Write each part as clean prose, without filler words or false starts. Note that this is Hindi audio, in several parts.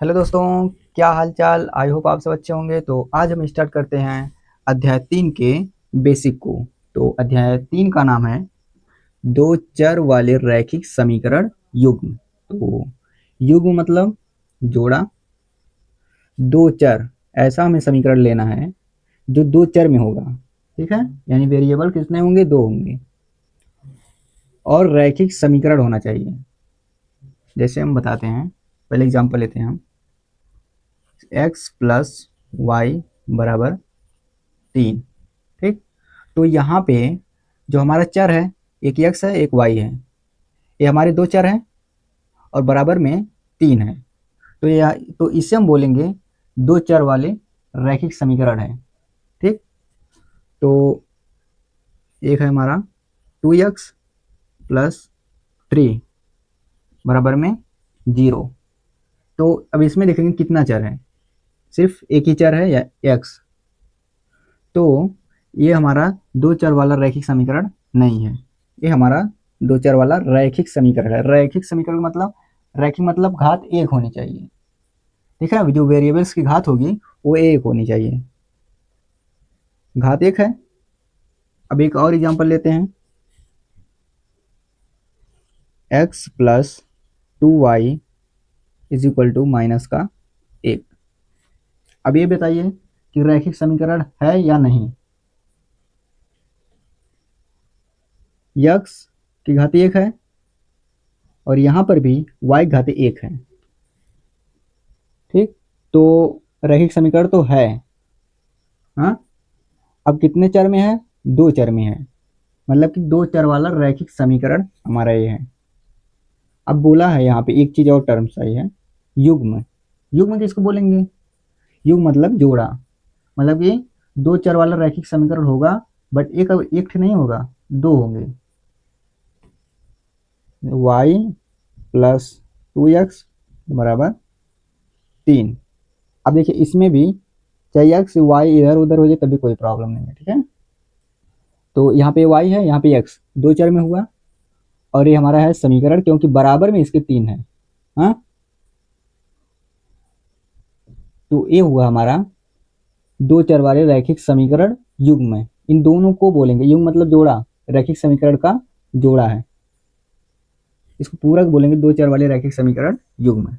हेलो दोस्तों, क्या हाल चाल। आई होप आप सब अच्छे होंगे। तो आज हम स्टार्ट करते हैं अध्याय 3 के बेसिक को। तो अध्याय 3 का नाम है दो चर वाले रैखिक समीकरण युग्म। तो युग्म मतलब जोड़ा। दो चर, ऐसा हमें समीकरण लेना है जो दो चर में होगा। ठीक है, यानी वेरिएबल कितने होंगे? दो होंगे और रैखिक समीकरण होना चाहिए। जैसे हम बताते हैं, पहले एग्जांपल लेते हैं हम। x प्लस वाई बराबर 3। ठीक, तो यहाँ पे जो हमारा चर है, एक x है एक y है। ये हमारे दो चर हैं और बराबर में 3 है। तो ये, तो इसे हम बोलेंगे दो चर वाले रैखिक समीकरण है। ठीक, तो एक है हमारा 2x प्लस 3 बराबर में 0। तो अब इसमें देखेंगे कितना चर है, सिर्फ एक ही चर है या x। तो ये हमारा दो चर वाला रैखिक समीकरण नहीं है, ये हमारा दो चर वाला रैखिक समीकरण है। रैखिक समीकरण मतलब, रैखिक मतलब घात एक होनी चाहिए। ठीक है, जो वेरिएबल्स की घात होगी वो एक होनी चाहिए, घात एक है। अब एक और एग्जांपल लेते हैं, x plus 2y is equal to minus का 1। अब ये बताइए कि रैखिक समीकरण है या नहीं। x की घात एक है और यहाँ पर भी y घात एक है। ठीक, तो रैखिक समीकरण तो है। हाँ, अब कितने चर में है? दो चर में है, मतलब कि दो चर वाला रैखिक समीकरण हमारा ये है। अब बोला है यहाँ पे एक चीज और टर्म सही है, युग्म। युग्म किसको बोलेंगे? युग्म मतलब जोड़ा, मतलब कि दो चर वाला रैखिक समीकरण होगा, बट एक नहीं होगा, दो होंगे। y प्लस 2x बराबर 3। अब देखिए इसमें भी चाहे x y इधर उधर हो जाए तभी कोई प्रॉब्लम नहीं है। ठीक है, तो यहाँ पे y है, यहाँ पे x, दो चर में हुआ और ये हमारा है समीकरण, क्योंकि बराबर में इसके 3 है। हाँ, तो ये हुआ हमारा दो चर वाले रैखिक समीकरण युग्म है। इन दोनों को बोलेंगे, युग्म मतलब जोड़ा, रैखिक समीकरण का जोड़ा है, इसको पूरक बोलेंगे, दो चर वाले रैखिक समीकरण युग्म।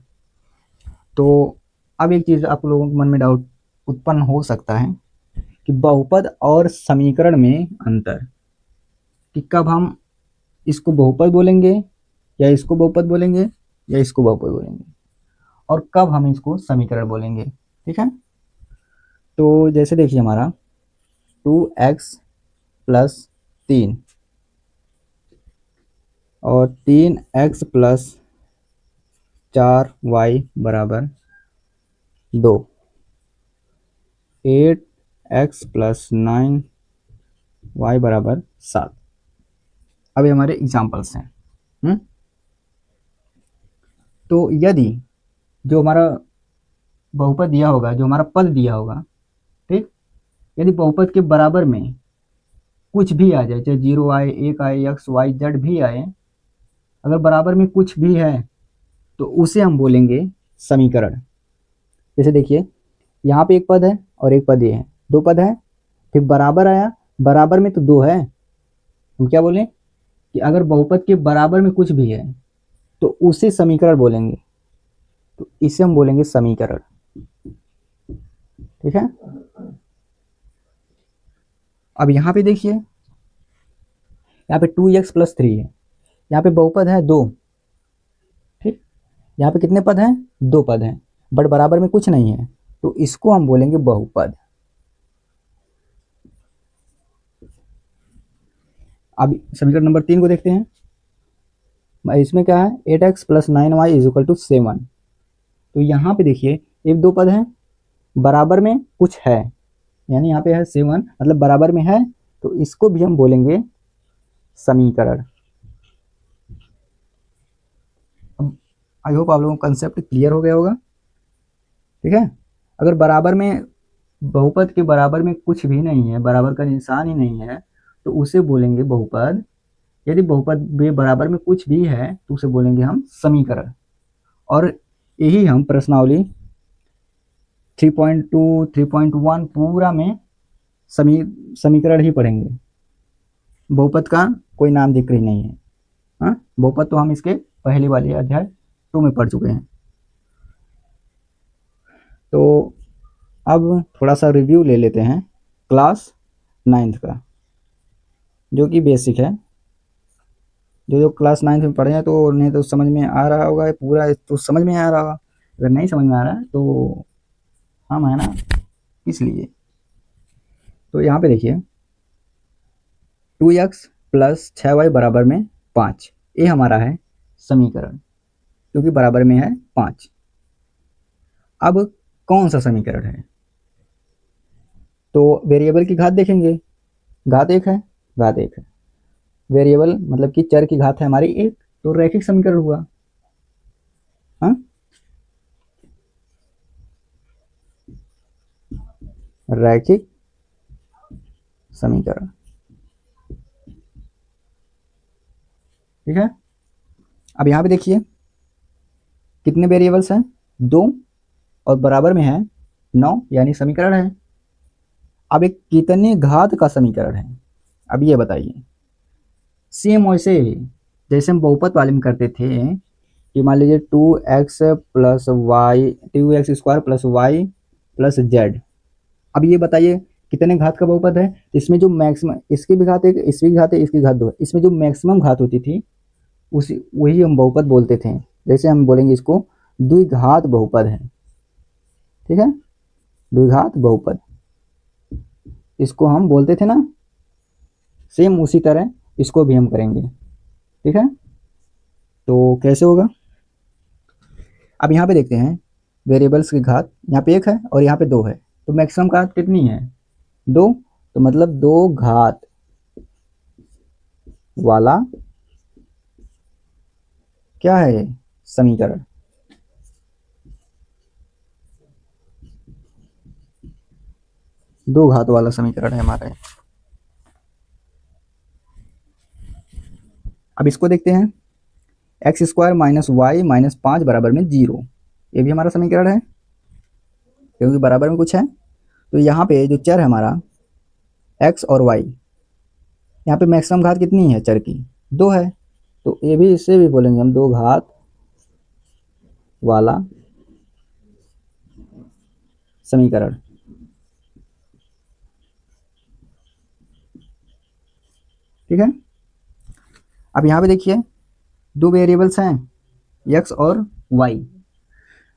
तो अब एक चीज आप लोगों के मन में डाउट उत्पन्न हो सकता है कि बहुपद और समीकरण में अंतर, कि कब हम इसको बहुपद बोलेंगे या इसको बहुपद बोलेंगे या इसको बहुपद बोलेंगे, और कब हम इसको समीकरण बोलेंगे। ठीक है, तो जैसे देखिए हमारा 2x प्लस 3 और 3x प्लस 4y बराबर 2, 8x प्लस 9y बराबर 7। अब ये हमारे एग्जाम्पल्स हैं। तो यदि जो हमारा बहुपद दिया होगा, जो हमारा पद दिया होगा, ठीक, यदि बहुपद के बराबर में कुछ भी आ जाए, चाहे 0 आए, 1 आए, x y z भी आए, अगर बराबर में कुछ भी है तो उसे हम बोलेंगे समीकरण। जैसे देखिए यहाँ पे एक पद है और एक पद ये है, दो पद है, फिर बराबर आया, बराबर में तो दो है, हम क्या बोलें कि अगर बहुपद के बराबर में कुछ भी है तो उसे समीकरण बोलेंगे, तो इसे हम बोलेंगे समीकरण। ठीक है, अब यहाँ पे देखिए, यहाँ पे 2x प्लस 3 है, यहाँ पे बहुपद है दो। ठीक, यहाँ पे कितने पद हैं? दो पद हैं, बट बराबर में कुछ नहीं है, तो इसको हम बोलेंगे बहुपद। अब समीकरण नंबर 3 को देखते हैं। इसमें क्या है? 8x plus 9y is equal to 7। तो यहाँ पे देखिए एक दो पद है, बराबर में कुछ है, यानी यहाँ पे है 7, मतलब बराबर में है, तो इसको भी हम बोलेंगे समीकरण। अब आई होप आप लोगों को कंसेप्ट क्लियर हो गया होगा। ठीक है, अगर बराबर में, बहुपद के बराबर में कुछ भी नहीं है, बराबर का निशान ही नहीं है, तो उसे बोलेंगे बहुपद। यदि बहुपद में बराबर में कुछ भी है तो उसे बोलेंगे हम समीकरण। और यही हम प्रश्नावली 3.2 3.1 पूरा में समीकरण ही पढ़ेंगे। बहुपद का कोई नाम जिक्र ही नहीं है। हाँ, बहुपद तो हम इसके पहली वाले अध्याय 2 में पढ़ चुके हैं। तो अब थोड़ा सा रिव्यू ले लेते हैं क्लास 9th का, जो कि बेसिक है। जो क्लास 9th में पढ़े हैं तो उन्हें तो समझ में आ रहा होगा, पूरा तो समझ में आ रहा होगा। अगर नहीं समझ में आ रहा है तो हम है ना, इसलिए तो यहाँ पे देखिए 2x प्लस 6y बराबर में 5, ये हमारा है समीकरण, क्योंकि बराबर में है 5। अब कौन सा समीकरण है, तो वेरिएबल की घात देखेंगे। घात 1 है, घात 1 है। वेरिएबल मतलब कि चर की घात है हमारी 1, तो रैखिक समीकरण हुआ। हाँ, रैखिक समीकरण, ठीक है। अब यहाँ पे देखिए कितने वेरिएबल्स हैं, 2, और बराबर में है 9, यानी समीकरण है। अब एक कितने घात का समीकरण है, अब ये बताइए। सेम वैसे जैसे हम बहुपद वाले में करते थे कि मान लीजिए 2x plus Y 2x² plus Y plus Z. अब ये बताइए कितने घात का बहुपद है। इसमें जो मैक्सिमम, इसकी भी घात 1, इसकी भी घात है, इसकी घात 2 है। इसमें जो मैक्सिमम घात होती थी उसी वही हम बहुपद बोलते थे। जैसे हम बोलेंगे इसको द्विघात बहुपद है, ठीक है, द्विघात बहुपद इसको हम बोलते थे ना। सेम उसी तरह इसको भी हम करेंगे, ठीक है। तो कैसे होगा, अब यहाँ पे देखते हैं वेरिएबल्स की घात। यहाँ पे 1 है और यहाँ पे 2 है, तो मैक्सिमम घात कितनी है, 2। तो मतलब 2 घात वाला क्या है समीकरण। दो घात वाला समीकरण है हमारा। अब इसको देखते हैं, x² माइनस वाई माइनस 5 बराबर में 0, ये भी हमारा समीकरण है क्योंकि बराबर में कुछ है। तो यहाँ पे जो चर है हमारा x और y, यहाँ पे मैक्सिमम घात कितनी है चर की, 2 है। तो ये भी, इससे भी बोलेंगे हम 2 घात वाला समीकरण, ठीक है। अब यहाँ पे देखिए 2 वेरिएबल्स हैं x और y,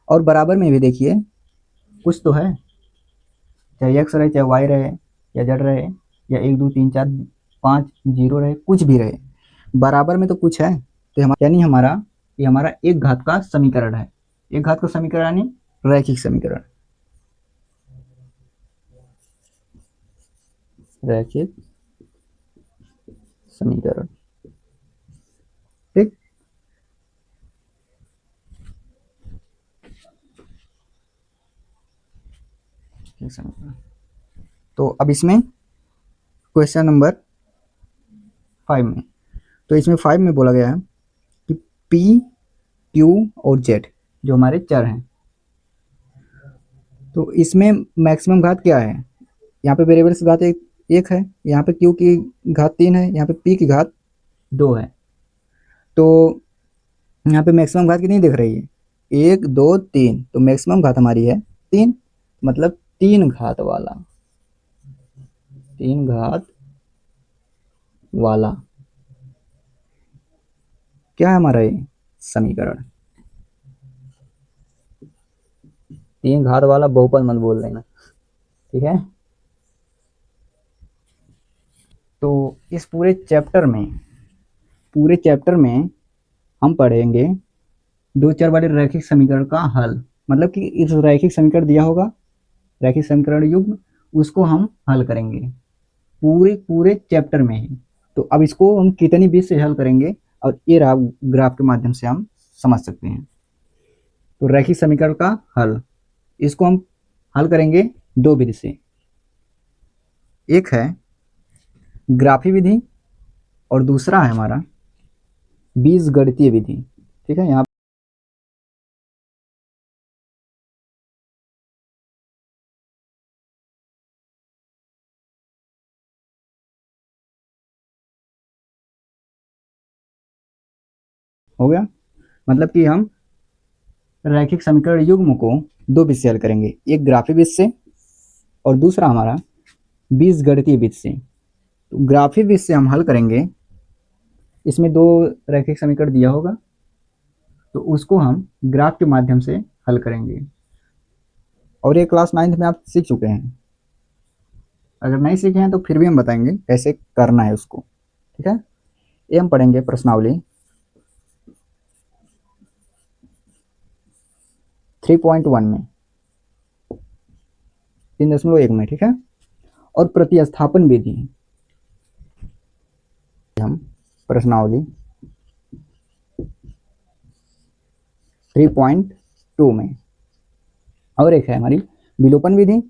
और बराबर में भी देखिए कुछ तो है, चाहे x रहे चाहे y रहे या z रहे या 1 2 3 4 5 0 रहे, कुछ भी रहे, बराबर में तो कुछ है। तो यानी हमारा ये हमारा एक घात का समीकरण है। एक घात का समीकरण यानी रैखिक समीकरण, रैखिक समीकरण, ठीक। तो अब इसमें क्वेश्चन नंबर 5 में, तो इसमें 5 में बोला गया है कि P, Q और Z जो हमारे चर हैं, तो इसमें मैक्सिमम घात क्या है। यहाँ पे वेरिएबल्स घात 1 है, यहाँ पे Q की घात 3 है, यहाँ पे P की घात 2 है। तो यहाँ पे मैक्सिमम घात कितनी दिख रही है, 1 2 3, तो मैक्सिमम घात हमारी है 3, मतलब 3 घात वाला, 3 घात वाला क्या है हमारा ये समीकरण। 3 घात वाला बहुपद मत बोल देना, ठीक है। तो इस पूरे चैप्टर में हम पढ़ेंगे 2 चर वाले रैखिक समीकरण का हल, मतलब कि इस रैखिक समीकरण दिया होगा, रैखिक समीकरण युग्म, उसको हम हल करेंगे पूरे चैप्टर में ही। तो अब इसको हम कितनी विधि से हल करेंगे, और ये ग्राफ के माध्यम से हम समझ सकते हैं। तो रैखिक समीकरण का हल, इसको हम हल करेंगे 2 विधि से। एक है ग्राफी विधि और दूसरा है हमारा बीजगणितीय विधि, ठीक है। यहाँ हो गया। मतलब कि हम रैखिक समीकरण युग्म को दो विध से हल करेंगे, एक ग्राफी विध से और दूसरा हमारा बीजगणितीय विध से। तो ग्राफी विध से हम हल करेंगे, इसमें दो रैखिक समीकरण दिया होगा तो उसको हम ग्राफ के माध्यम से हल करेंगे, और ये क्लास 9th में आप सीख चुके हैं। अगर नहीं सीखे हैं तो फिर भी हम बताएंगे कैसे करना है उसको, ठीक है। ये हम पढ़ेंगे प्रश्नावली 3.1 में 3.1 में, ठीक है। और प्रतिस्थापन विधि हम प्रश्नावली 3.2 में, और एक है हमारी विलोपन विधि,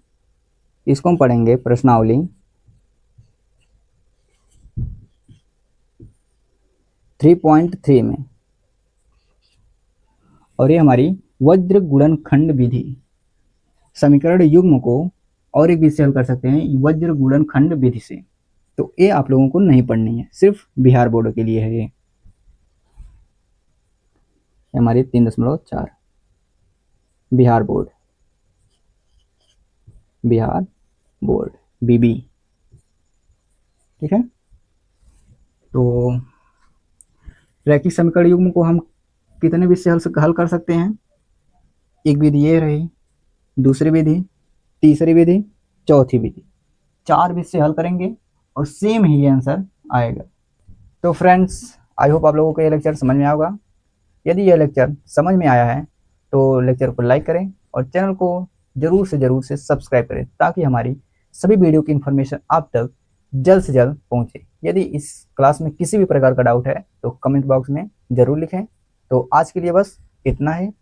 इसको हम पढ़ेंगे प्रश्नावली 3.3 में। और ये हमारी वज्र गुणनखंड विधि, समीकरण युग्म को और एक विधि से हल कर सकते हैं, वज्र गुणनखंड विधि से। तो ये आप लोगों को नहीं पढ़नी है, सिर्फ बिहार बोर्ड के लिए है ये हमारी 3.4 बिहार बोर्ड बीबी, ठीक है। तो रैखिक समीकरण युग्म को हम कितने विधि से हल कर सकते हैं? एक विधि ये रही, दूसरी विधि, तीसरी विधि, चौथी विधि, 4 विधि से हल करेंगे और सेम ही आंसर आएगा। तो फ्रेंड्स, आई होप आप लोगों को ये लेक्चर समझ में आएगा। यदि यह लेक्चर समझ में आया है तो लेक्चर को लाइक करें और चैनल को जरूर से सब्सक्राइब करें, ताकि हमारी सभी वीडियो की इन्फॉर्मेशन आप तक जल्द से जल्द पहुंचे। यदि इस क्लास में किसी भी प्रकार का डाउट है तो कमेंट बॉक्स में ज़रूर लिखें। तो आज के लिए बस इतना है।